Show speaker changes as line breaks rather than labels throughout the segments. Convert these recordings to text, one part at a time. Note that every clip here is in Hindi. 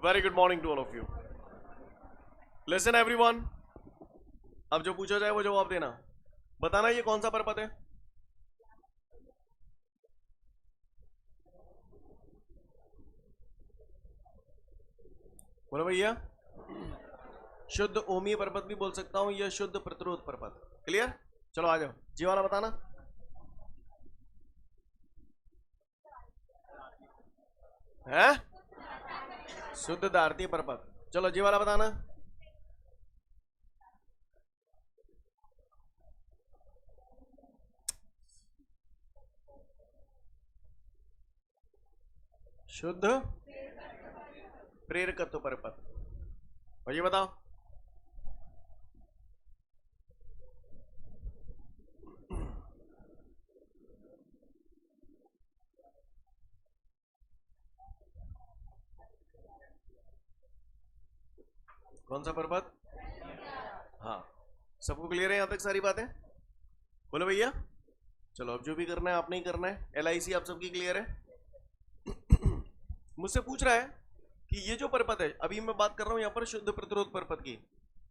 Very good morning to all of you. Listen everyone, अब जो पूछा जाए वो जवाब देना। बताना ये कौन सा पर्वत है? बोलो भैया। शुद्ध ओमीय पर्वत भी बोल सकता हूं या शुद्ध प्रतिरोध पर्वत। क्लियर? चलो आ जाओ, जी वाला बताना। है शुद्ध दार्ती पर्वत। चलो जी वाला बताना। शुद्ध प्रेरकत्व पर्वत। और ये बताओ। कौन सा पर्वत? हाँ, सबको क्लियर है यहां तक सारी बातें? बोलो भैया। चलो अब जो भी करना है आपने ही करना है। LIC आप सबकी क्लियर है? मुझसे पूछ रहा है कि ये जो पर्वत है, अभी मैं बात कर रहा हूं यहां पर शुद्ध प्रतिरोध पर्वत की,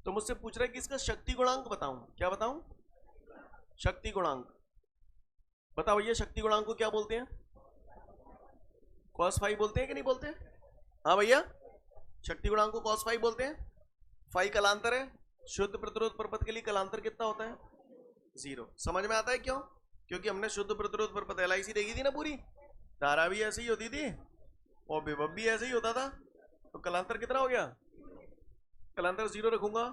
तो मुझसे पूछ रहा है कि इसका शक्ति गुणांक बताऊं। क्या बताऊं? शक्ति गुणांक बताओ भैया। शक्ति गुणांक को क्या बोलते हैं? cos फाइव बोलते हैं कि नहीं बोलते? हाँ भैया, शक्ति गुणांक को cos फाइव बोलते हैं। फाइव कलांतर है। शुद्ध प्रतिरोध पर्वत के लिए कलांतर कितना होता है? 0। समझ में आता है क्यों? क्योंकि हमने शुद्ध प्रतिरोध पर्वत LIC देखी थी ना पूरी। धारा भी ऐसे ही होती थी और विभव भी ऐसे ही होता था। तो कलांतर कितना हो गया? कलांतर 0 रखूंगा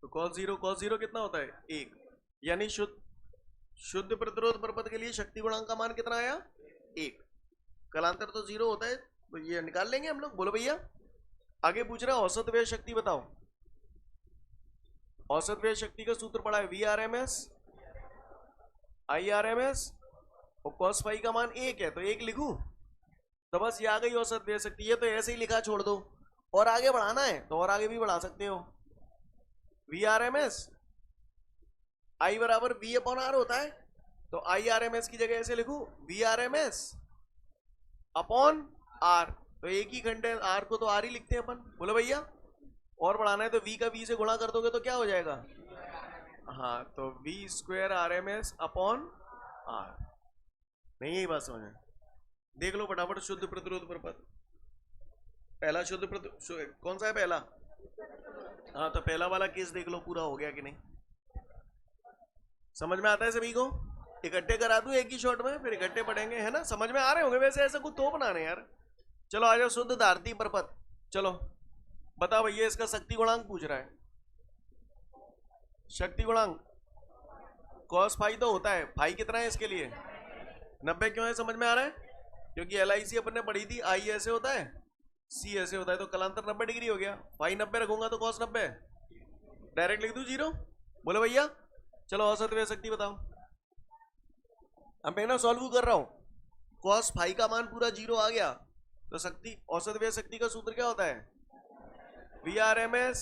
तो cos 0 कितना होता है? 1। यानी शुद्ध प्रतिरोध पर्वत के लिए शक्ति गुणांक का मान कितना आया? 1। कलांतर तो 0 होता है, तो ये निकाल लेंगे हम लोग। बोलो भैया। आगे पूछ रहा है औसत व्यय शक्ति बताओ। औसत व्यय शक्ति का सूत्र पड़ा है VRMS IRMS और cos फाइव का मान 1 है तो 1 लिखूं तो बस ये आ गई औसत व्यय शक्ति। ये तो ऐसे ही लिखा छोड़ दो, और आगे बढ़ाना है तो और आगे भी बढ़ा सकते हो। VRMS I बराबर V/R होता है, तो IRMS की जगह ऐसे लिखूं VRMS अपॉन R। तो एक ही घंटे R को तो R ही लिखते हैं अपन। बोलो भैया। और बढ़ाना है तो V का V से गुणा कर दोगे तो क्या हो जाएगा? हाँ, तो V² RMS अपॉन R। नहीं, यही बात समझ में? देख लो फटाफट शुद्ध प्रतिरोध पर्वत। पहला शुद्ध कौन सा है पहला? हाँ, तो पहला वाला केस देख लो पूरा हो गया कि नहीं। समझ में आता है सभी को? इकट्ठे करा दूं एक ही शॉट में, फिर इकट्ठे पढ़ेंगे, है ना? समझ में आ रहे होंगे वैसे, ऐसा कुछ तो बनाने यार। चलो आ जाओ शुद्ध धारती पर्वत। चलो बताओ भैया, इसका शक्ति गुणांक पूछ रहा है। शक्ति गुणांक cos फाइव तो होता है, फाइव कितना है इसके लिए? 90। क्यों है समझ में आ रहा है? क्योंकि LIC अपन ने पढ़ी थी, I ऐसे होता है, C ऐसे होता है, तो कलांतर 90 डिग्री हो गया। फाइव 90 रखूंगा तो cos 90 डायरेक्ट लिख दूं 0। बोलो भैया। चलो औसत व्यय शक्ति बताओ। अब मैं ना सॉल्व कर रहा हूं, cos फाइव का मान पूरा 0 आ गया तो शक्ति औसत व्यय शक्ति का सूत्र क्या होता है? VRMS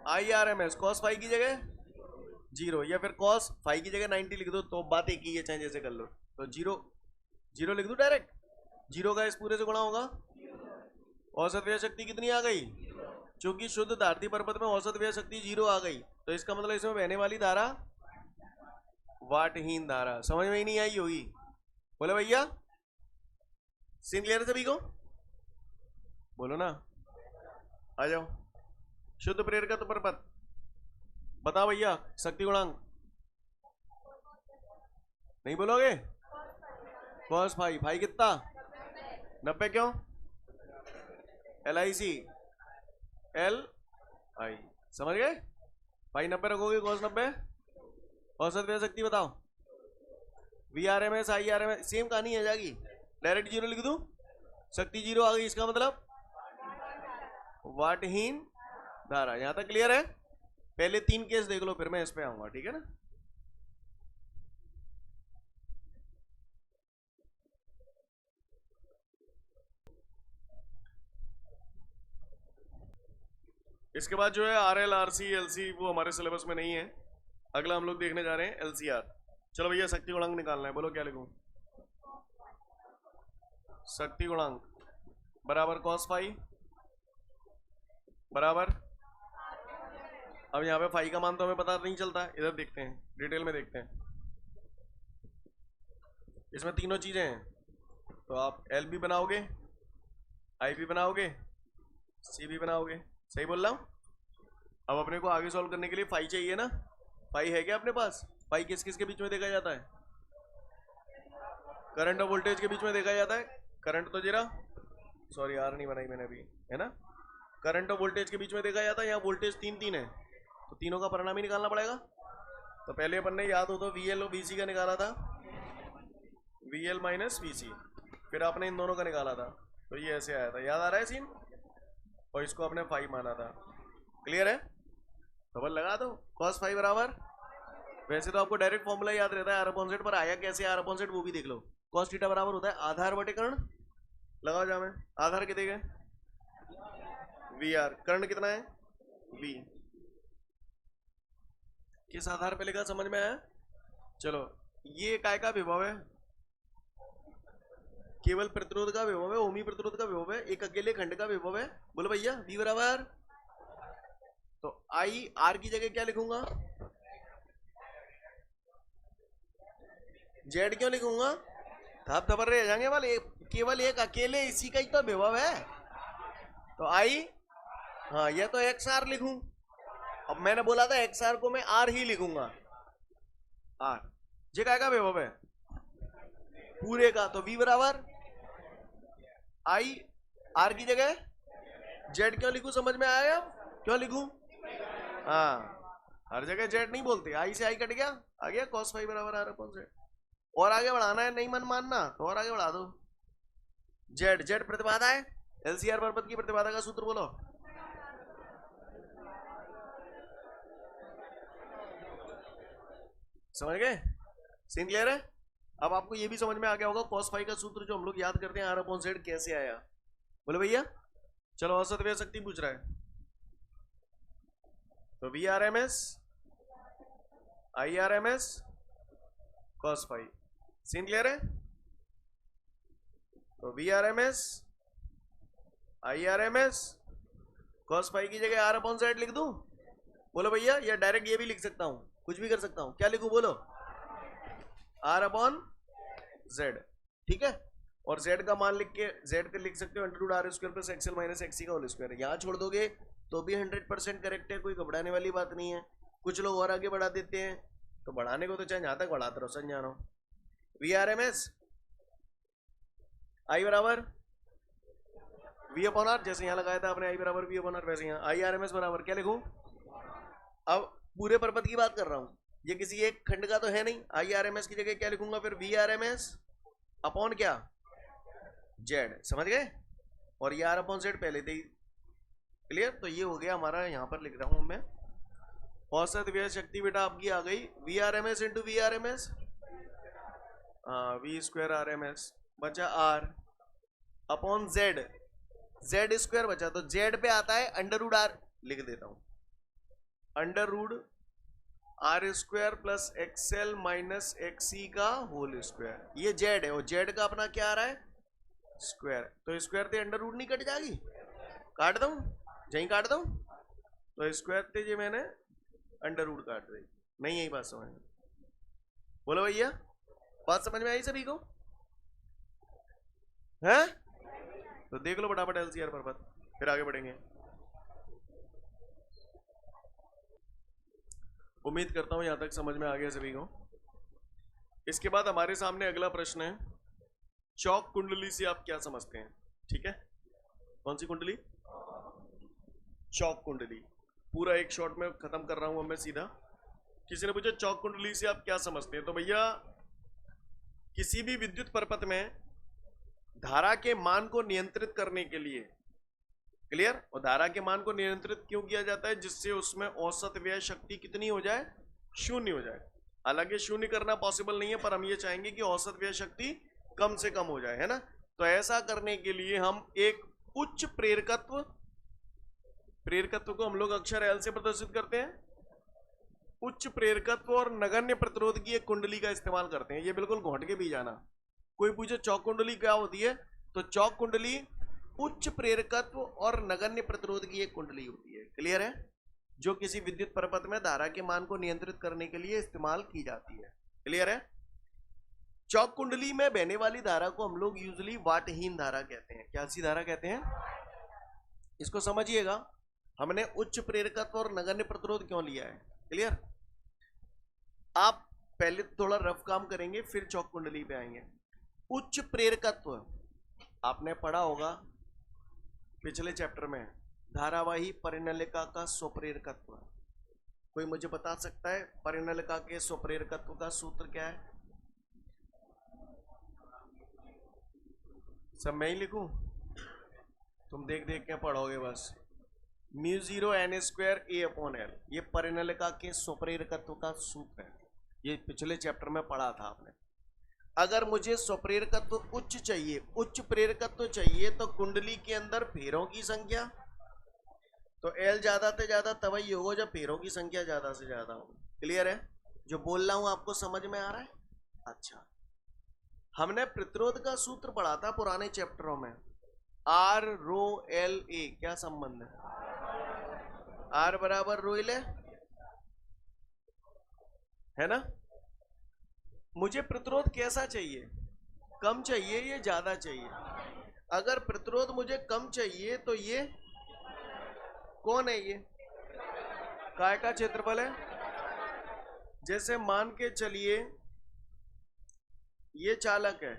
IRMS cos फाइव की जगह 0 या फिर cos फाइव की जगह 90 लिख दो, तो बात एक ही है, चाहे जैसे कर लो। तो 0 लिख दो डायरेक्ट। 0 का इस पूरे से गुणा होगा। औसत व्यय शक्ति कितनी आ गई? चूंकि शुद्ध धारती पर्वत में औसत व्यय शक्ति 0 आ गई, तो इसका मतलब इसमें बहने वाली धारा वाटहीन धारा। समझ में ही नहीं आई होगी। बोले भैया। सीन क्लियर है सभी को? बोलो ना, आ जाओ। शुद्ध प्रेरकत्व पर्वत बताओ भैया। शक्ति गुणांक नहीं बोलोगे? cos फाइव कितना? 90। क्यों? LIC LI। समझ गए? फाइव 90 रखोगे, cos 90। औसत व्यय शक्ति बताओ। VRMS IRMS सेम कहानी है जाएगी, डायरेक्ट 0 लिख दूं, शक्ति 0 आ गई, इसका मतलब वाटहीन धारा। यहां तक क्लियर है? पहले 3 केस देख लो, फिर मैं इस पे आऊंगा, ठीक है ना? इसके बाद जो है RL RC LC वो हमारे सिलेबस में नहीं है। अगला हम लोग देखने जा रहे हैं LCR। चलो भैया, शक्ति गुणांक निकालना है। बोलो क्या लिखूं? शक्ति गुणांक बराबर cos फाइव बराबर। अब यहाँ पे फाई का मान तो हमें पता नहीं चलता, इधर देखते हैं, डिटेल में देखते हैं। इसमें तीनों चीजें हैं, तो आप एल भी बनाओगे, आई भी बनाओगे, सी भी बनाओगे। सही बोल रहा हूँ? अब अपने को आगे सॉल्व करने के लिए फाई चाहिए ना। फाई है क्या अपने पास? फाई किस किस के बीच में देखा जाता है? करंट और वोल्टेज के बीच में देखा जाता है। करंट तो जीरा, सॉरी आर नहीं बनाई मैंने अभी, है ना। करंट और वोल्टेज के बीच में देखा जाता है। यहाँ वोल्टेज तीन तीन है, तो तीनों का परिणाम ही निकालना पड़ेगा। तो पहले अपन ने, याद हो तो, VL और VC का निकाला था, VL माइनस VC, फिर आपने इन दोनों का निकाला था, तो ये ऐसे आया था, याद आ रहा है सीन? और इसको आपने फाई माना था। क्लियर है? डबल लगा दो, cos फाई बराबर, वैसे तो आपको डायरेक्ट फॉर्मूला याद रहता है, आर अपॉन जेड, पर आया कैसे आर अपॉन जेड वो भी देख लो। cos थीटा बराबर होता है आधार बटे कर्ण, लगाओ जा में, आधार कितने गए? VR, कर्ण कितना है? V। किस आधार पे लिखा, समझ में आया? चलो, ये काय का विभव है? केवल प्रतिरोध का विभव है, ओमी प्रतिरोध का विभव है, एक अकेले खंड का विभव है। बोलो भैया, V बराबर, तो I R की जगह क्या लिखूंगा? Z क्यों लिखूंगा? थप थपर रह जाएंगे वाले, केवल एक अकेले इसी का ही तो विभव है, तो I, हाँ ये तो XR लिखूं। अब मैंने बोला था XR को मैं R ही लिखूंगा, R। जे काय का विभव है? पूरे का, तो V बराबर I R की जगह Z क्यों लिखूं, समझ में आया? क्यों लिखूं? हाँ, हर जगह Z नहीं बोलते, I से I कट गया, आ गया cos फाई बराबर R अपॉन Z। और आगे बढ़ाना है, नहीं मन मानना तो और आगे बढ़ा दो। Z प्रतिबाधा है, LCR परपथ की प्रतिबाधा का सूत्र बोलो। समझ गए? सीन क्लियर है? अब आपको ये भी समझ में आ गया होगा cos फाई का सूत्र जो हम लोग याद करते हैं, R अपॉन Z कैसे आया। बोले भैया, चलो औसत व्यय शक्ति पूछ रहा है, तो VRMS IRMS cos phi. Scene clear है? तो VRMS IRMS cos फाई की जगह R अपॉन Z लिख दूं? बोलो भैया, या डायरेक्ट ये भी लिख सकता हूं, कुछ भी कर सकता हूं, क्या लिखूं बोलो? R अपॉन Z, ठीक है। और Z का मान लिख के, Z का लिख सकते हो √R square plus XL minus XC का होल स्क्वायर। यहाँ छोड़ दोगे तो भी 100% करेक्ट है, कोई घबराने वाली बात नहीं है। कुछ लोग और आगे बढ़ा देते हैं, तो बढ़ाने को तो चाहे जहां तक बढ़ाते रहो, समझ जानो। VRMS I बराबर V अपॉन R, जैसे यहाँ लगाया था आपने I बराबर V अपॉन R, वैसे यहाँ IRMS बराबर क्या लिखूं? अब पूरे परपथ की बात कर रहा हूं, ये किसी एक खंड का तो है नहीं। IRMS की जगह क्या लिखूंगा फिर? VRMS अपॉन क्या? Z, समझ गए? और ये R अपॉन Z पहले थे ही। क्लियर? तो ये हो गया हमारा, यहाँ पर लिख रहा हूं मैं, औसत व्यय शक्ति बेटा आपकी आ गई VRMS into VRMS, V square RMS बचा R upon Z, Z square बचा, तो Z पे आता है √R, लिख देता हूं, √R square plus XL minus XC का होल स्क्वायर। ये Z है, और Z का अपना क्या आ रहा है? स्क्वायर, तो स्क्वायर थे √ नहीं कट जाएगी? काट दूं, यहीं काट दूं, तो स्क्वायर थे जी, मैंने √ काट दी। नहीं, यही बात समझ में? बोलो भैया, बात समझ में आई सभी को? है? तो देख लो फटाफट LCR परपथ, फिर आगे बढ़ेंगे। उम्मीद करता हूं यहां तक समझ में आ गया सभी को। इसके बाद हमारे सामने अगला प्रश्न है, चौक कुंडली से आप क्या समझते हैं? ठीक है, कौन सी कुंडली? चौक कुंडली। पूरा एक शॉट में खत्म कर रहा हूं मैं सीधा। किसी ने पूछा चौक कुंडली से आप क्या समझते हैं, तो भैया किसी भी विद्युत परपथ में धारा के मान को नियंत्रित करने के लिए, क्लियर, और धारा के मान को नियंत्रित क्यों किया जाता है? जिससे उसमें औसत व्यय शक्ति कितनी हो जाए? शून्य हो जाए। हालांकि शून्य करना पॉसिबल नहीं है, पर हम ये चाहेंगे कि औसत व्यय शक्ति कम से कम हो जाए, है ना। तो ऐसा करने के लिए हम एक उच्च प्रेरकत्व, प्रेरकत्व को हम लोग अक्षर L से प्रदर्शित करते हैं, उच्च प्रेरकत्व और नगण्य प्रतिरोध की एक कुंडली का इस्तेमाल करते हैं। ये बिल्कुल घोट के भी जाना। कोई पूछे चौक कुंडली क्या होती है, तो चौक कुंडली उच्च प्रेरकत्व और नगण्य प्रतिरोध की एक कुंडली होती है। क्लियर है? जो किसी विद्युत परिपथ में धारा के मान को नियंत्रित करने के लिए इस्तेमाल की जाती है। क्लियर है? चौक कुंडली में बहने वाली धारा को हम लोग यूजुअली वाटहीन धारा कहते हैं। क्या सी धारा कहते हैं? इसको समझिएगा, हमने उच्च प्रेरकत्व और नगण्य प्रतिरोध क्यों लिया है। क्लियर? आप पहले थोड़ा रफ काम करेंगे, फिर चौक कुंडली पे आएंगे। उच्च प्रेरकत्व आपने पढ़ा होगा पिछले चैप्टर में, धारावाही परिनलिका का स्वप्रेरकत्व। कोई मुझे बता सकता है परिनलिका के स्वप्रेरकत्व का सूत्र क्या है? सब मैं ही लिखूं? तुम देख देख के पढ़ोगे बस। μ0 n² A/L, ये परिनलिका के स्वप्रेरकत्व का सूत्र है। ये पिछले चैप्टर में पढ़ा था आपने। अगर मुझे स्वप्रेरकत्व उच्च चाहिए, उच्च प्रेरकत्व चाहिए, तो कुंडली के अंदर फेरों की संख्या, तो L ज्यादा से ज्यादा तभी होगा जब फेरों की संख्या ज्यादा से ज्यादा हो। क्लियर है? जो बोल रहा हूं आपको समझ में आ रहा है? अच्छा, हमने प्रतिरोध का सूत्र पढ़ा था पुराने चैप्टरों में, R-ρ-L-A। क्या संबंध है? R बराबर ρ है ना? मुझे प्रतिरोध कैसा चाहिए? कम चाहिए या ज्यादा चाहिए? अगर प्रतिरोध मुझे कम चाहिए तो ये कौन है? ये काय का क्षेत्रफल है। जैसे मान के चलिए ये चालक है,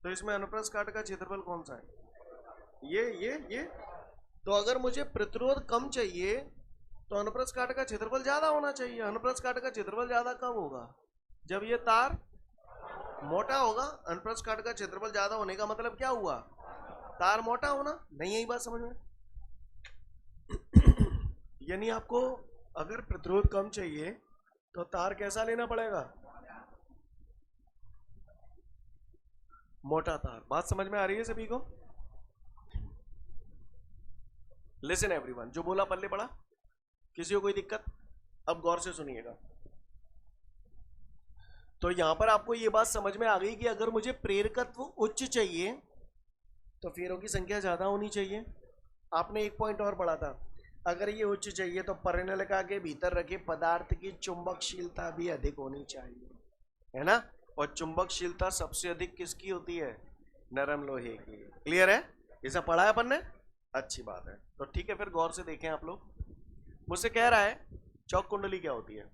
तो इसमें अनुप्रस्थ काट का क्षेत्रफल कौन सा है? ये। तो अगर मुझे प्रतिरोध कम चाहिए तो अनुप्रस्थ काट का क्षेत्रफल ज्यादा होना चाहिए। अनुप्रस्थ काट का क्षेत्रफल ज्यादा कब होगा? जब ये तार मोटा होगा। अनुप्रस्थ काट का क्षेत्रफल ज्यादा होने का मतलब क्या हुआ? तार मोटा होना। नहीं, यही बात समझ में? यानी आपको अगर प्रतिरोध कम चाहिए तो तार कैसा लेना पड़ेगा? मोटा तार। बात समझ में आ रही है सभी को? लिसन एवरीवन, जो बोला पल्ले पड़ा, किसी को कोई दिक्कत? अब गौर से सुनिएगा। तो यहां पर आपको यह बात समझ में आ गई कि अगर मुझे प्रेरकत्व उच्च चाहिए तो फेरों की संख्या ज्यादा होनी चाहिए। आपने एक पॉइंट और पढ़ा था, अगर ये उच्च चाहिए तो परिनलिका के भीतर रखे पदार्थ की चुंबकशीलता भी अधिक होनी चाहिए, है ना? और चुंबकशीलता सबसे अधिक किसकी होती है? नरम लोहे की। क्लियर है? ऐसा पढ़ा है अपन ने? अच्छी बात है। तो ठीक है, फिर गौर से देखें आप लोग। मुझसे कह रहा है चौक कुंडली क्या होती है?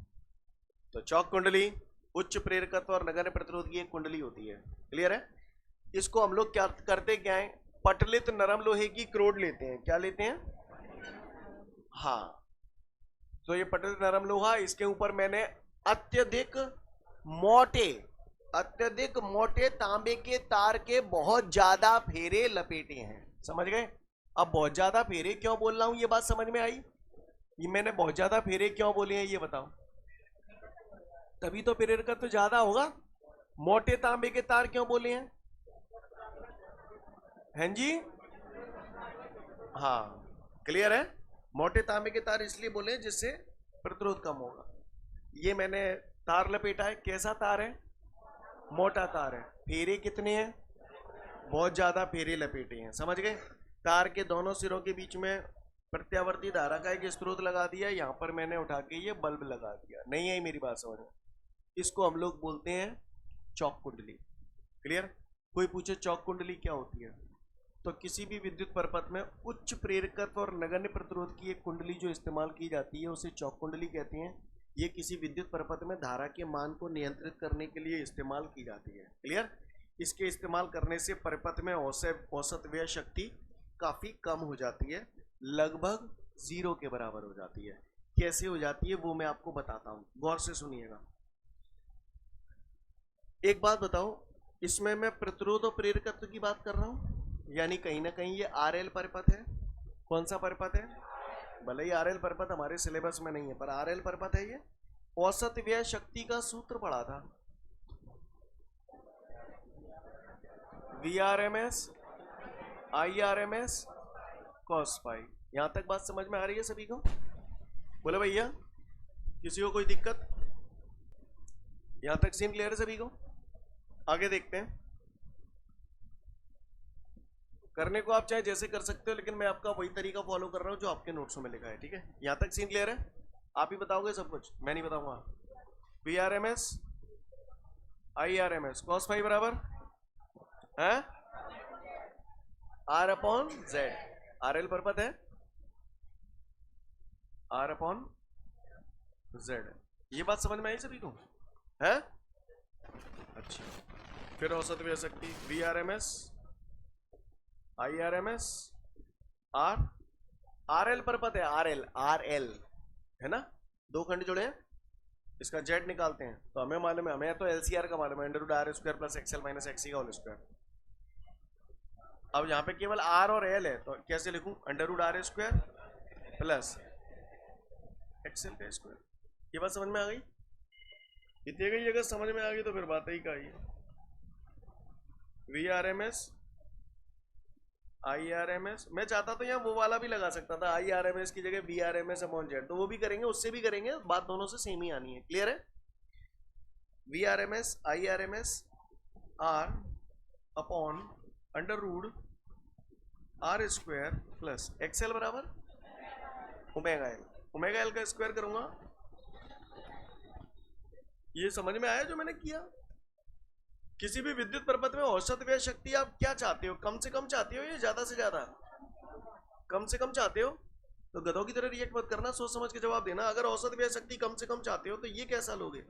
तो चौक कुंडली उच्च प्रेरकत्व और नगण्य प्रतिरोध की एक कुंडली होती है। क्लियर है? इसको हम लोग क्या करते क्या है? पटलित नरम लोहे की क्रोड लेते हैं। क्या लेते हैं? हाँ, तो ये पटलित नरम लोहा, इसके ऊपर मैंने अत्यधिक मोटे तांबे के तार के बहुत ज्यादा फेरे लपेटे हैं। समझ गए? अब बहुत ज्यादा फेरे क्यों बोल रहा हूं, ये बात समझ में आई? ये मैंने बहुत ज्यादा फेरे क्यों बोले हैं ये बताओ? तभी तो प्रेरकत्व तो ज्यादा होगा। मोटे तांबे के तार क्यों बोले हैं? हैं जी? हाँ, क्लियर है? मोटे तांबे के तार इसलिए बोले जिससे प्रतिरोध कम होगा। ये मैंने तार लपेटा है। कैसा तार है? मोटा तार है। फेरे कितने हैं? बहुत ज्यादा फेरे लपेटे हैं। समझ गए? तार के दोनों सिरों के बीच में प्रत्यावर्ती धारा का एक स्रोत लगा दिया। यहाँ पर मैंने उठा के ये बल्ब लगा दिया। नहीं आई मेरी बात समझ में? इसको हम लोग बोलते हैं चौक कुंडली। क्लियर? कोई पूछे चौक कुंडली क्या होती है, तो किसी भी विद्युत परिपथ में उच्च प्रेरकत्व और नगण्य प्रतिरोध की एक कुंडली जो इस्तेमाल की जाती है उसे चौक कुंडली कहते हैं। ये किसी विद्युत परिपथ में धारा के मान को नियंत्रित करने के लिए इस्तेमाल की जाती है। क्लियर? इसके इस्तेमाल करने से परिपथ में औसत व्यय शक्ति काफी कम हो जाती है, लगभग 0 के बराबर हो जाती है। कैसे हो जाती है वो मैं आपको बताता हूं, गौर से सुनिएगा। एक बात बताओ, इसमें मैं प्रतिरोध और प्रेरकत्व की बात कर रहा हूं, यानी कहीं ना कहीं ये आरएल परिपथ है। कौन सा परिपथ है? भले ही आरएल परिपथ हमारे सिलेबस में नहीं है, पर आरएल परिपथ है ये। औसत व्यय शक्ति का सूत्र पढ़ा था, VRMS IRMS cos पाई। यहां तक बात समझ में आ रही है सभी को? बोले भैया, किसी को कोई दिक्कत? यहां तक सीन क्लियर है सभी को? आगे देखते हैं। करने को आप चाहे जैसे कर सकते हो, लेकिन मैं आपका वही तरीका फॉलो कर रहा हूँ जो आपके नोट्सों में लिखा है, ठीक है? यहाँ तक सीन क्लियर है? आप ही बताओगे सब कुछ, मैं नहीं बताऊंगा। V R M S I R M S cos phi बराबर है R upon Z. R L परपत है आर अपॉन जेड। ये बात समझ में आई सभी को है? अच्छा, फिर औसत व्यय शक्ति V R M S I R M S R R L परपत है आर एल है ना, दो खंड जुड़े हैं, इसका जेड निकालते हैं तो हमें मालूम है, हमें तो एलसीआर का मालूम है, under root R square plus XL minus XC का होल स्क्वायर। अब यहाँ पे केवल आर और एल है तो कैसे लिखूं, under root R square plus XL का स्क्वायर। ये बात समझ में आ गई? इतनी गई, अगर समझ में आ गई तो फिर बात ही का ही है। V R M S I R M S, मैं चाहता तो यहाँ वो वाला भी लगा सकता था, आई आर एम एस की जगह V R M S upon Z, तो वो भी करेंगे, उससे भी करेंगे, बात दोनों से सेम ही आनी है। क्लियर है? V R M S I R M S R upon under root R square plus XL बराबर ओमेगा एल। ओमेगा एल का स्क्वायर करूंगा। ये समझ में आया जो मैंने किया? किसी भी विद्युत प्रपथ में औसत व्यय शक्ति आप क्या चाहते हो, कम से कम चाहते हो या ज्यादा से ज्यादा? कम से कम चाहते हो तो गधों की तरह रिएक्ट मत करना, सोच समझ के जवाब देना। अगर औसत व्यय शक्ति कम से कम चाहते हो तो ये कैसा लोगे?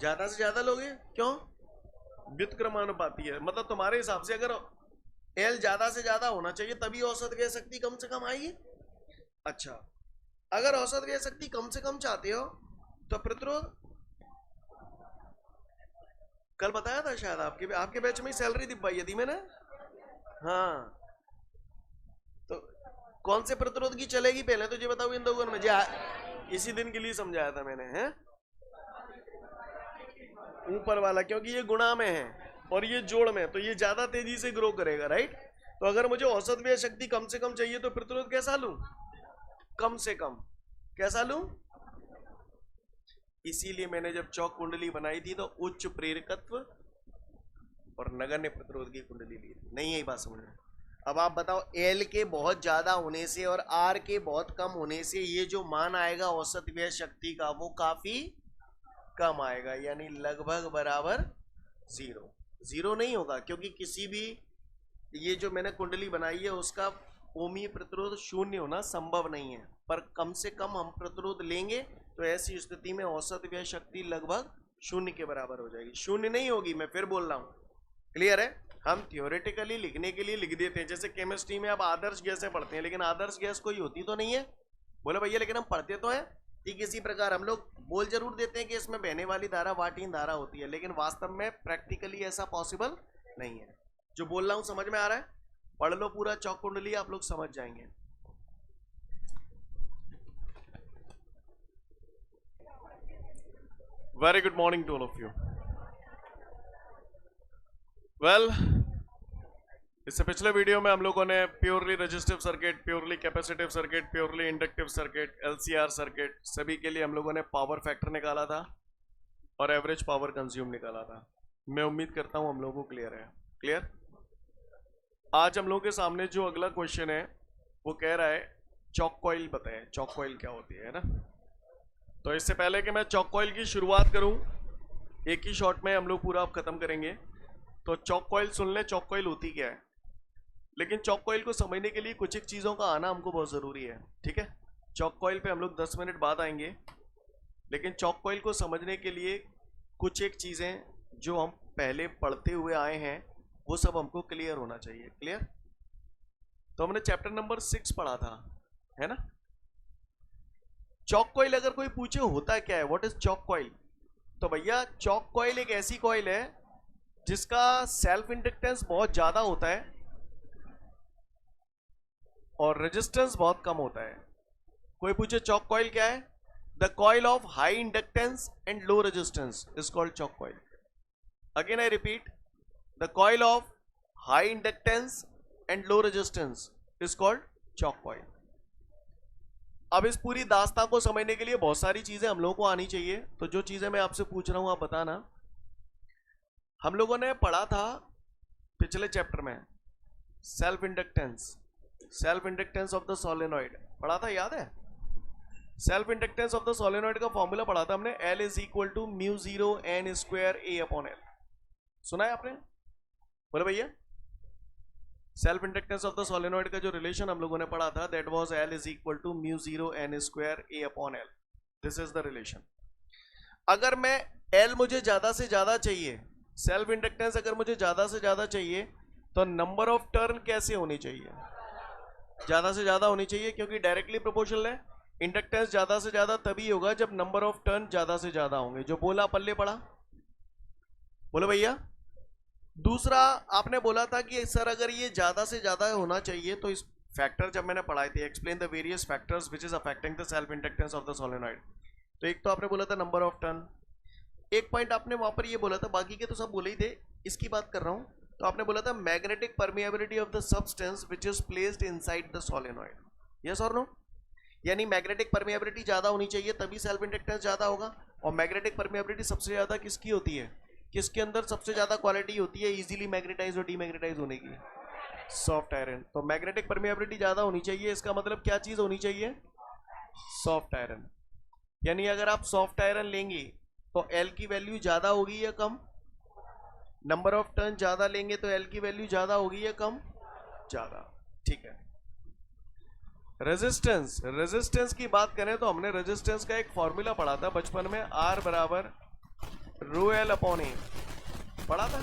ज्यादा से ज्यादा लोगे। क्यों? व्युत्क्रमानुपाती है, मतलब तुम्हारे हिसाब से अगर एल ज्यादा से ज्यादा होना चाहिए तभी औसत व्यय शक्ति कम से कम आएगी। अच्छा, अगर औसत व्यय शक्ति कम से कम चाहते हो तो प्रतिरोध, कल बताया था शायद आपके बैच में ही सैलरी दिखाई थी मैंने। हाँ, तो कौन से प्रतिरोध की चलेगी पहले तो ये बताओ इन दोनों में, इसी दिन के लिए समझाया था मैंने, हैं? ऊपर वाला, क्योंकि ये गुणा में है और ये जोड़ में, तो ये ज्यादा तेजी से ग्रो करेगा, राइट? तो अगर मुझे औसत व्यय शक्ति कम से कम चाहिए तो प्रतिरोध कैसा लूं? कम से कम। कैसा लूं? इसीलिए मैंने जब चौक कुंडली बनाई थी तो उच्च प्रेरकत्व और नगण्य प्रतिरोध की कुंडली ली थी। नहीं, यही बात समझ में? अब आप बताओ, एल के बहुत ज्यादा होने से और आर के बहुत कम होने से ये जो मान आएगा औसत व्यय शक्ति का वो काफी कम आएगा, यानी लगभग बराबर जीरो। जीरो नहीं होगा क्योंकि किसी भी, ये जो मैंने कुंडली बनाई है उसका ओमीय प्रतिरोध शून्य होना संभव नहीं है, पर कम से कम हम प्रतिरोध लेंगे तो ऐसी स्थिति में औसत व्यय शक्ति लगभग शून्य के बराबर हो जाएगी। शून्य नहीं होगी, मैं फिर बोल रहा हूँ। क्लियर है? हम थियोरेटिकली लिखने के लिए लिख देते हैं, जैसे केमिस्ट्री में आप आदर्श गैसें पढ़ते हैं, लेकिन आदर्श गैस कोई होती तो नहीं है, बोले भैया, लेकिन हम पढ़ते तो हैं। ठीक इसी प्रकार हम लोग बोल जरूर देते हैं कि इसमें बहने वाली धारा वाटिन धारा होती है, लेकिन वास्तव में प्रैक्टिकली ऐसा पॉसिबल नहीं है। जो बोल रहा हूं समझ में आ रहा है? पढ़ लो पूरा चौक कुंडली, आप लोग समझ जाएंगे। Very good morning to all of you. Well, इससे पिछले वीडियो में हम लोगों ने purely resistive circuit, purely capacitive circuit, purely inductive circuit, LCR circuit, सभी के लिए हम लोगों ने पावर फैक्टर निकाला था और एवरेज पावर कंज्यूम निकाला था। मैं उम्मीद करता हूं हम लोगों को क्लियर है। क्लियर? आज हम लोगों के सामने जो अगला क्वेश्चन है वो कह रहा है चॉक कॉइल बताएं, चॉक कॉइल क्या होती है ना? तो इससे पहले कि मैं चॉक कॉइल की शुरुआत करूं, एक ही शॉट में हम लोग पूरा खत्म करेंगे, तो चॉक कॉइल सुन ले, चॉक कॉइल होती क्या है। लेकिन चॉक कॉइल को समझने के लिए कुछ एक चीज़ों का आना हमको बहुत ज़रूरी है, ठीक है? चॉक कॉइल पे हम लोग 10 मिनट बाद आएंगे, लेकिन चॉक कॉइल को समझने के लिए कुछ एक चीज़ें जो हम पहले पढ़ते हुए आए हैं वो सब हमको क्लियर होना चाहिए। क्लियर? तो हमने चैप्टर नंबर 6 पढ़ा था, है ना? चॉक कॉइल अगर कोई पूछे होता क्या है, व्हाट इज चॉक कॉइल, तो भैया चॉक कॉइल एक ऐसी कॉइल है जिसका सेल्फ इंडक्टेंस बहुत ज्यादा होता है और रेजिस्टेंस बहुत कम होता है। कोई पूछे चॉक कॉइल क्या है, the coil of high inductance and low resistance is called choke coil. Again I repeat, the coil of high inductance and low resistance is called choke coil. अब इस पूरी दास्तां को समझने के लिए बहुत सारी चीजें हम लोगों को आनी चाहिए, तो जो चीजें मैं आपसे पूछ रहा हूं आप बताना। हम लोगों ने पढ़ा था पिछले चैप्टर में self inductance of the solenoid पढ़ा था, याद है? Self inductance of the solenoid का फॉर्मूला पढ़ा था हमने, L is equal to mu 0 n square A upon L। सुना है आपने? बोले भैया, self inductance of the solenoid का जो रिलेशन हम लोगों ने पढ़ा था, that was L is equal to mu 0 n square A upon L। This is the relation. अगर मैं L मुझे ज्यादा से ज्यादा चाहिए, सेल्फ इंडक्टेंस अगर मुझे ज्यादा से ज्यादा चाहिए, तो नंबर ऑफ टर्न कैसे होनी चाहिए? ज्यादा से ज्यादा होनी चाहिए, क्योंकि डायरेक्टली प्रोपोर्शनल है। इंडक्टेंस ज्यादा से ज्यादा तभी होगा जब नंबर ऑफ टर्न ज्यादा से ज्यादा होंगे। जो बोला पल्ले पड़ा, बोलो भैया। दूसरा आपने बोला था कि सर अगर ये ज्यादा से ज्यादा होना चाहिए तो इस फैक्टर जब मैंने पढ़ाए थे, explain the various factors which is affecting the self inductance of the solenoid. तो एक तो आपने बोला था नंबर ऑफ टर्न, एक पॉइंट आपने वहां पर ये बोला था, बाकी के तो सब बोले ही थे, इसकी बात कर रहा हूं। तो आपने बोला था magnetic permeability of the substance which is placed inside the solenoid. Yes और नो? यानी मैग्नेटिक परमिएबिलिटी ज्यादा होनी चाहिए तभी सेल्फ इंडक्टेंस ज्यादा होगा। और मैग्नेटिक परमिएबिलिटी सबसे ज्यादा किसकी होती है? किसके अंदर सबसे ज्यादा क्वालिटी होती है इजीली मैग्नेटाइज और डीमैग्नेटाइज होने की? Soft iron. तो मैग्नेटिक परमिएबिलिटी ज्यादा होनी चाहिए, इसका मतलब क्या चीज होनी चाहिए? Soft iron. यानी अगर आप सॉफ्ट आयरन लेंगे तो L की वैल्यू ज्यादा होगी या कम? नंबर ऑफ टर्न ज्यादा लेंगे तो L की वैल्यू ज्यादा होगी या कम? ज्यादा। ठीक है। रेजिस्टेंस की बात करें तो हमने रेजिस्टेंस का एक फॉर्मूला पढ़ा था बचपन में, R बराबर रो एल अपॉन ए पढ़ा था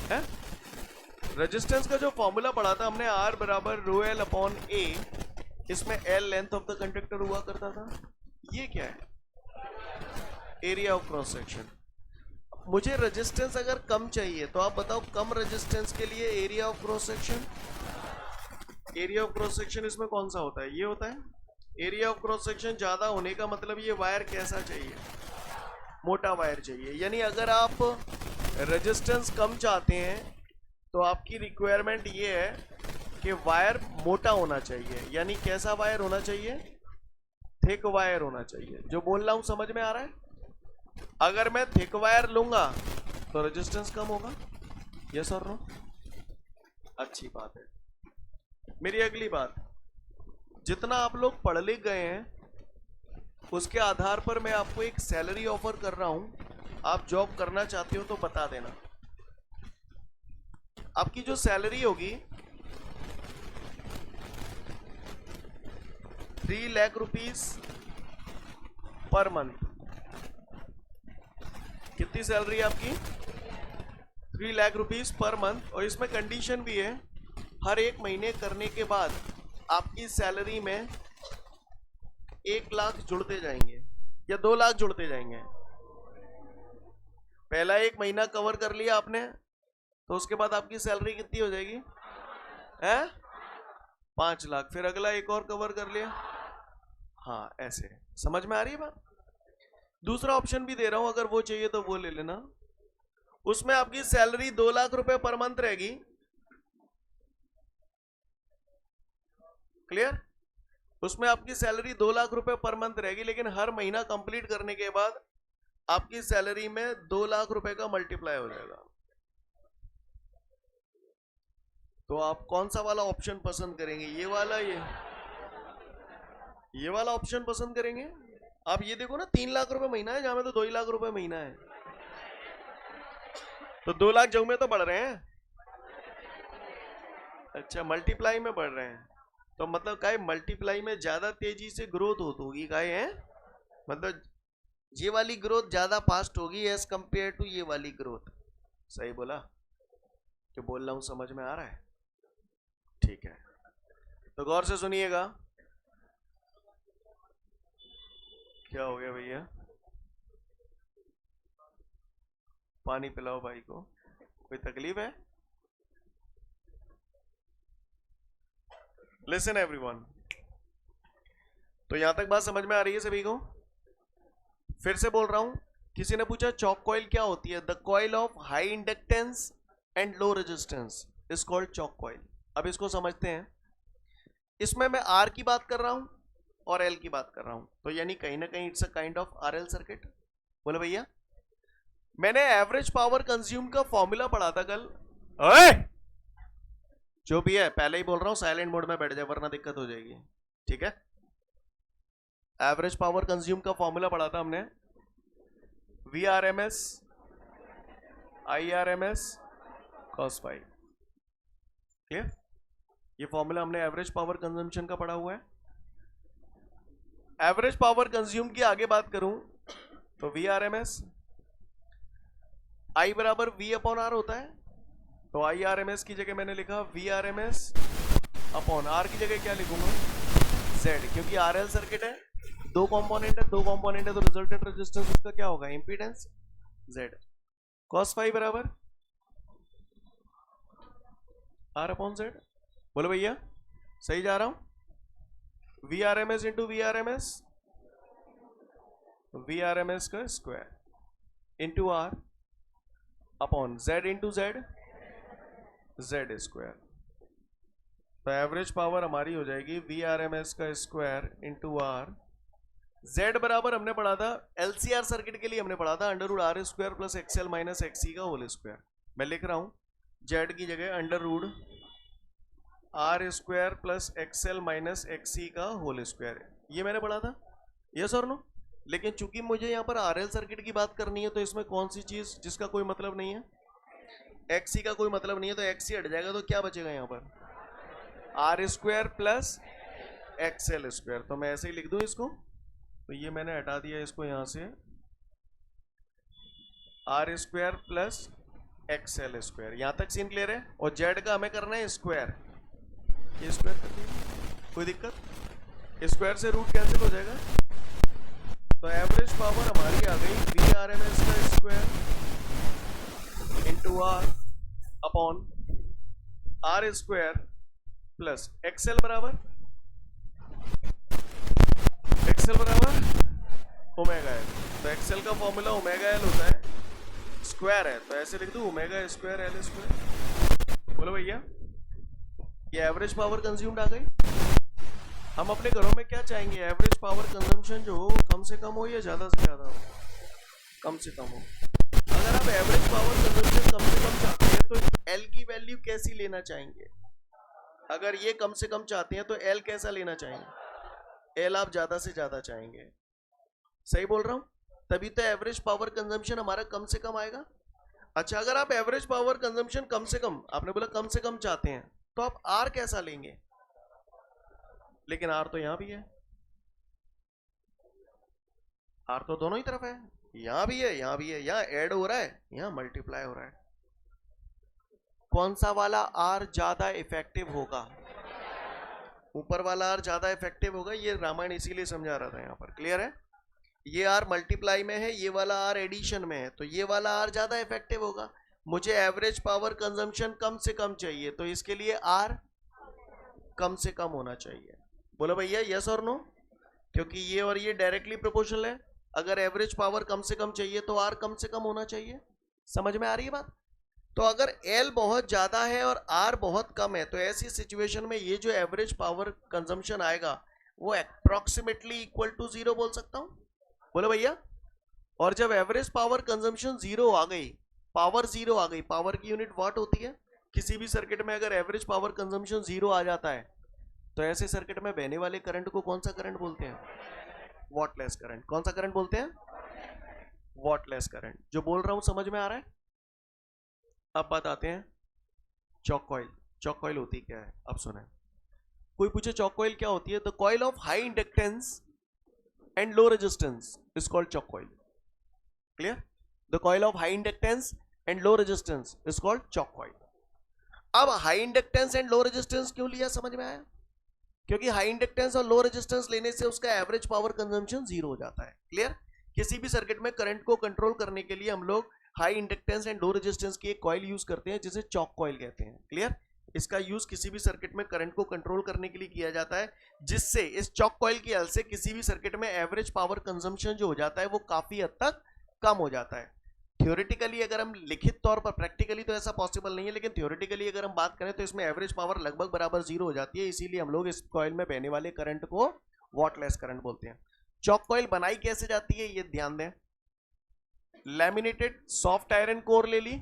है? रेजिस्टेंस का जो फॉर्मूला पढ़ा था हमने, R बराबर रो एल अपॉन ए, इसमें L length of the conductor हुआ करता था। ये क्या है? Area of cross section. मुझे रेजिस्टेंस अगर कम चाहिए तो आप बताओ, कम रेजिस्टेंस के लिए area of cross section, area of cross section इसमें कौन सा होता है? ये होता है। एरिया ऑफ क्रॉस सेक्शन ज्यादा होने का मतलब ये वायर कैसा चाहिए? मोटा वायर चाहिए। यानी अगर आप रेजिस्टेंस कम चाहते हैं तो आपकी रिक्वायरमेंट ये है कि वायर मोटा होना चाहिए। यानी कैसा वायर होना चाहिए? थिक वायर होना चाहिए। जो बोल रहा हूं समझ में आ रहा है? अगर मैं थिक वायर लूंगा तो रेजिस्टेंस कम होगा। यस और नो? अच्छी बात है। मेरी अगली बात, जितना आप लोग पढ़ लिख गए हैं उसके आधार पर मैं आपको एक सैलरी ऑफर कर रहा हूं। आप जॉब करना चाहते हो तो बता देना। आपकी जो सैलरी होगी 3 लाख रुपीस पर मंथ। कितनी सैलरी है आपकी? 3 लाख रुपीस पर मंथ। और इसमें कंडीशन भी है, हर एक महीने करने के बाद आपकी सैलरी में 1 लाख जुड़ते जाएंगे या 2 लाख जुड़ते जाएंगे। पहला 1 महीना कवर कर लिया आपने तो उसके बाद आपकी सैलरी कितनी हो जाएगी? है 5 लाख। फिर अगला एक और कवर कर लिया। हाँ, ऐसे समझ में आ रही है बात? दूसरा ऑप्शन भी दे रहा हूं, अगर वो चाहिए तो वो ले लेना। उसमें आपकी सैलरी 2 लाख रुपए पर मंथ रहेगी। क्लियर? उसमें आपकी सैलरी 2 लाख रुपए पर मंथ रहेगी, लेकिन हर महीना कंप्लीट करने के बाद आपकी सैलरी में 2 लाख रुपए का मल्टीप्लाई हो जाएगा। तो आप कौन सा वाला ऑप्शन पसंद करेंगे? ये वाला, ये वाला ऑप्शन पसंद करेंगे? आप ये देखो ना, 3 लाख रुपए महीना है, जहां में तो 2 लाख रुपए महीना है, तो 2 लाख जब में तो बढ़ रहे हैं। अच्छा, मल्टीप्लाई में बढ़ रहे हैं, तो मतलब काय मल्टीप्लाई में ज्यादा तेजी से ग्रोथ होगी काय है? मतलब ये वाली ग्रोथ ज्यादा फास्ट होगी एज कंपेयर टू ये वाली ग्रोथ। सही बोला? जो बोल रहा हूं समझ में आ रहा है? ठीक है, तो गौर से सुनिएगा। क्या हो गया भैया? पानी पिलाओ भाई को। कोई तकलीफ है? Listen everyone. तो यहां तक बात समझ में आ रही है सभी को? फिर से बोल रहा हूं, किसी ने पूछा चॉक कॉइल क्या होती है? The coil of high inductance and low resistance is called choke coil. अब इसको समझते हैं। इसमें मैं आर की बात कर रहा हूं और एल की बात कर रहा हूं, तो यानी कहीं ना कहीं it's a kind of RL circuit. बोले भैया, मैंने एवरेज पावर कंज्यूम का फॉर्मूला पढ़ा था कल, ओए जो भी है, पहले ही बोल रहा हूं साइलेंट मोड में बैठ जाए वरना दिक्कत हो जाएगी, ठीक है। एवरेज पावर कंज्यूम का फॉर्मूला पढ़ा था हमने, V R M S I R M S cos phi, clear. ये फॉर्मूला हमने एवरेज पावर कंजम्पशन का पढ़ा हुआ है। एवरेज पावर कंज्यूम की आगे बात करूं तो V R M S I बराबर वी अपॉन आर होता है, तो आई आर एम एस की जगह मैंने लिखा V R M S upon R की जगह क्या लिखूंगा, जेड, क्योंकि आर एल सर्किट है, दो कंपोनेंट है तो रिजल्टेंट रेजिस्टेंस उसका क्या होगा, इंपीडेंस जेड। कॉस फाई बराबर आर अपॉन जेड, बोलो भैया सही जा रहा हूं। V R M S into V R M S, V R M S का square into R upon Z into Z, Z square. तो एवरेज पावर हमारी हो जाएगी वी आर एम एस का स्क्वायर इंटू आर, जेड बराबर हमने पढ़ा था एलसीआर सर्किट के लिए, हमने पढ़ा था under root R square plus XL minus XC का होल स्क्वायर। मैं लिख रहा हूं जेड की जगह under root R square plus XL minus XC का होल स्क्वायर, ये मैंने पढ़ा था, यस और नो। लेकिन चूंकि मुझे यहाँ पर आरएल सर्किट की बात करनी है तो इसमें कौन सी चीज जिसका कोई मतलब नहीं है, एक्सी का कोई मतलब नहीं है, तो एक्सी हट जाएगा तो क्या बचेगा यहाँ पर R square plus XL square. तो मैं ऐसे ही लिख दूं इसको, तो ये मैंने हटा दिया इसको यहां से, R square plus XL square. यहां तक सीन क्लियर है। और जेड का हमें करना है स्क्वायर, ये स्क्वायर कर दिया, कोई दिक्कत, स्क्वायर से रूट कैंसिल हो जाएगा। तो एवरेज पावर हमारी आ गई वी आर एम एस का square into R upon R square plus XL बराबर ओमेगा एल। तो एक्सएल का फॉर्मूला ओमेगा एल होता है, स्क्वायर है तो ऐसे लिख दूं ओमेगा स्क्वायर एल स्क्वायर। बोलो भैया ये एवरेज पावर कंज्यूम्ड आ गई। हम अपने घरों में क्या चाहेंगे, एवरेज पावर कंजम्पशन जो हो कम से कम हो या ज्यादा से ज्यादा हो, कम से कम हो। अगर आप एवरेज पावर कंजम्पशन कम से कम चाहते हैं तो एल की वैल्यू कैसी लेना चाहेंगे, अगर ये कम से कम चाहते हैं तो एल कैसा लेना चाहेंगे, एल आप ज्यादा से ज्यादा चाहेंगे, सही बोल रहा हूं, तभी तो एवरेज पावर कंजम्पशन हमारा कम से कम आएगा। अच्छा अगर आप एवरेज पावर कंजम्पशन कम से कम, आपने बोला कम से कम चाहते हैं, तो आप आर कैसा लेंगे, लेकिन आर तो यहां भी है, आर तो दोनों ही तरफ है, यहां भी है यहां भी है, यहां ऐड हो रहा है यहां मल्टीप्लाई हो रहा है। कौन सा वाला आर ज्यादा इफेक्टिव होगा, ऊपर वाला आर ज्यादा इफेक्टिव होगा, ये रामायण इसीलिए समझा रहा था यहां पर, क्लियर है। ये आर मल्टीप्लाई में है, ये वाला आर एडिशन में है, तो ये वाला आर ज्यादा इफेक्टिव होगा। मुझे एवरेज पावर कंजम्पशन कम से कम चाहिए, तो इसके लिए आर कम से कम होना चाहिए। बोलो भैया यस और नो, क्योंकि ये और ये डायरेक्टली प्रोपोर्शनल है। अगर एवरेज पावर कम से कम चाहिए तो आर कम से कम होना चाहिए। समझ में आ रही है बात। तो अगर एल बहुत ज्यादा है और आर बहुत कम है, तो ऐसी सिचुएशन में ये जो एवरेज पावर कंजम्पशन आएगा वो अप्रोक्सीमेटली इक्वल टू 0 बोल सकता हूं। बोलो भैया। और जब एवरेज पावर कंजम्पशन 0 आ गई, पावर 0 आ गई, पावर की यूनिट वाट होती है, किसी भी सर्किट में अगर एवरेज पावर कंजम्पशन 0 आ जाता है तो ऐसे सर्किट में बहने वाले करंट को कौन सा करंट बोलते हैं, वॉटलेस करंट। कौन सा करंट बोलते हैं, वॉटलेस करंट। जो बोल रहा हूं समझ में आ रहा है। अब बात आते हैं चॉक कॉइल। चॉक कॉइल होती क्या है, अब सुने। कोई पूछे चॉक कॉइल क्या होती है, the coil of high inductance and low resistance is called choke coil. Clear, the coil of high inductance and low resistance is called choke coil. अब high inductance and low resistance क्यों लिया, समझ में आया। क्योंकि हाई इंडक्टेंस और लो रेजिस्टेंस लेने से उसका एवरेज पावर कंजम्पशन 0 हो जाता है। क्लियर। किसी भी सर्किट में करंट को कंट्रोल करने के लिए हम लोग high inductance and low resistance की एक कॉइल यूज करते हैं जिसे चॉक कॉइल कहते हैं। क्लियर। इसका यूज किसी भी सर्किट में करंट को कंट्रोल करने के लिए किया जाता है, जिससे इस चॉक कॉइल की हेल्प से किसी भी सर्किट में एवरेज पावर कंजम्पशन जो हो जाता है वो काफी हद तक कम हो जाता है। थ्योरेटिकली अगर हम लिखित तौर पर, प्रैक्टिकली तो ऐसा पॉसिबल नहीं है, लेकिन थ्योरेटिकली अगर हम बात करें तो इसमें एवरेज पावर लगभग बराबर 0 हो जाती है। इसीलिए हम लोग इस कॉइल में बहने वाले करंट को वॉटलेस करंट बोलते हैं। चॉक कॉइल बनाई कैसे जाती है ये ध्यान दें। लैमिनेटेड सॉफ्ट आयरन कोर ले ली,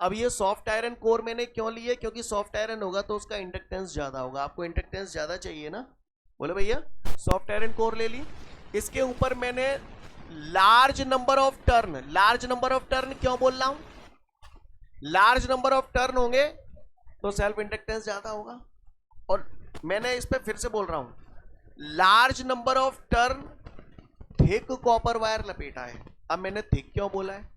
अब ये सॉफ्ट आयरन कोर मैंने क्यों लिए, क्योंकि सॉफ्ट आयरन होगा तो उसका इंडक्टेंस ज्यादा होगा, आपको इंडक्टेंस ज्यादा चाहिए ना, बोले भैया। सॉफ्ट आयरन कोर ले ली, इसके ऊपर मैंने large number of turn, large number of turn क्यों बोल रहा हूं, लार्ज नंबर ऑफ टर्न होंगे तो सेल्फ इंडक्टेंस ज्यादा होगा। और मैंने इस पे फिर से बोल रहा हूं, large number of turn thick copper wire लपेटा है। अब मैंने थिक क्यों बोला है,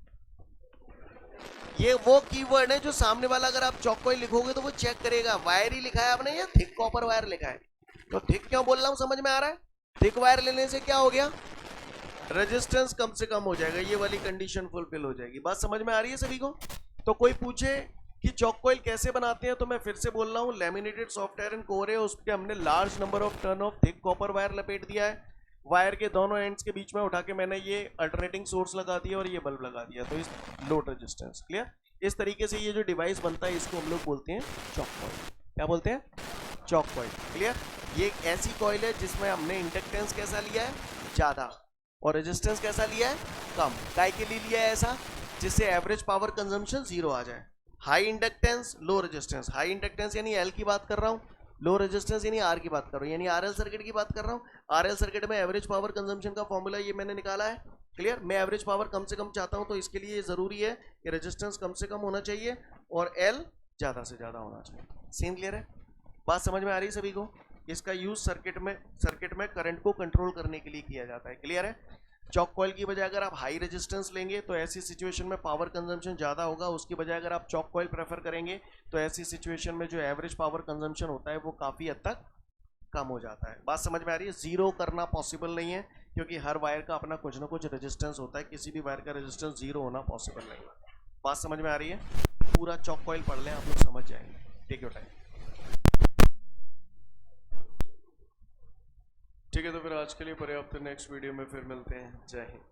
ये वो कीवर्ड है जो सामने वाला अगर आप चौक कोई लिखोगे तो वो चेक करेगा, वायर ही लिखा है आपने या थिक कॉपर वायर लिखा है। तो थिक क्यों बोल रहा हूं समझ में आ रहा है, थिक वायर लेने से क्या हो गया, रेजिस्टेंस कम से कम हो जाएगा, ये वाली कंडीशन फुलफिल हो जाएगी। बात समझ में आ रही है सभी को। तो कोई पूछे कि चौक कॉइल कैसे बनाते हैं, तो मैं फिर से बोल रहा हूँ, लेमिनेटेड सॉफ्ट आयरन कोर है, उस पर हमने large number of turn off thick copper wire लपेट दिया है, वायर के दोनों एंड्स के बीच में उठा के मैंने ये अल्टरनेटिंग सोर्स लगा दिया और ये बल्ब लगा दिया, तो इस लोड रेजिस्टेंस क्लियर। इस तरीके से ये जो डिवाइस बनता है इसको हम लोग बोलते हैं चौक कॉइल। क्या बोलते हैं, चौक कॉइल, क्लियर। ये एक ऐसी कॉइल है जिसमें हमने इंडक्टेंस कैसा लिया है, ज्यादा, और रेजिस्टेंस कैसा लिया है, कम। काय के लिए लिया है ऐसा, जिससे एवरेज पावर कंजम्पशन जीरो आ जाए। High inductance low resistance, high inductance यानी एल की बात कर रहा हूँ, लो रेजिस्टेंस यानी आर की बात कर रहा हूँ, यानी आरएल सर्किट की बात कर रहा हूँ। आरएल सर्किट में एवरेज पावर कंजम्पशन का फॉर्मूला ये मैंने निकाला है, क्लियर। मैं एवरेज पावर कम से कम चाहता हूँ तो इसके लिए जरूरी है कि रेजिस्टेंस कम से कम होना चाहिए और एल ज्यादा से ज्यादा होना चाहिए। सीन क्लियर है, बात समझ में आ रही है सभी को। इसका यूज सर्किट में करंट को कंट्रोल करने के लिए किया जाता है, क्लियर है। चौक कॉइल की बजाय अगर आप हाई रेजिस्टेंस लेंगे तो ऐसी सिचुएशन में पावर कंजम्पशन ज़्यादा होगा, उसकी बजाय अगर आप चौक कॉइल प्रेफर करेंगे तो ऐसी सिचुएशन में जो एवरेज पावर कंजम्पशन होता है वो काफ़ी हद तक कम हो जाता है। बात समझ में आ रही है। जीरो करना पॉसिबल नहीं है क्योंकि हर वायर का अपना कुछ ना कुछ रेजिस्टेंस होता है, किसी भी वायर का रेजिस्टेंस जीरो होना पॉसिबल नहीं है। बात समझ में आ रही है। पूरा चौक कॉइल पढ़ लें, आप लोग समझ जाएंगे। Take your time. ठीक है, तो फिर आज के लिए पर्याप्त, नेक्स्ट वीडियो में फिर मिलते हैं। जय हिंद।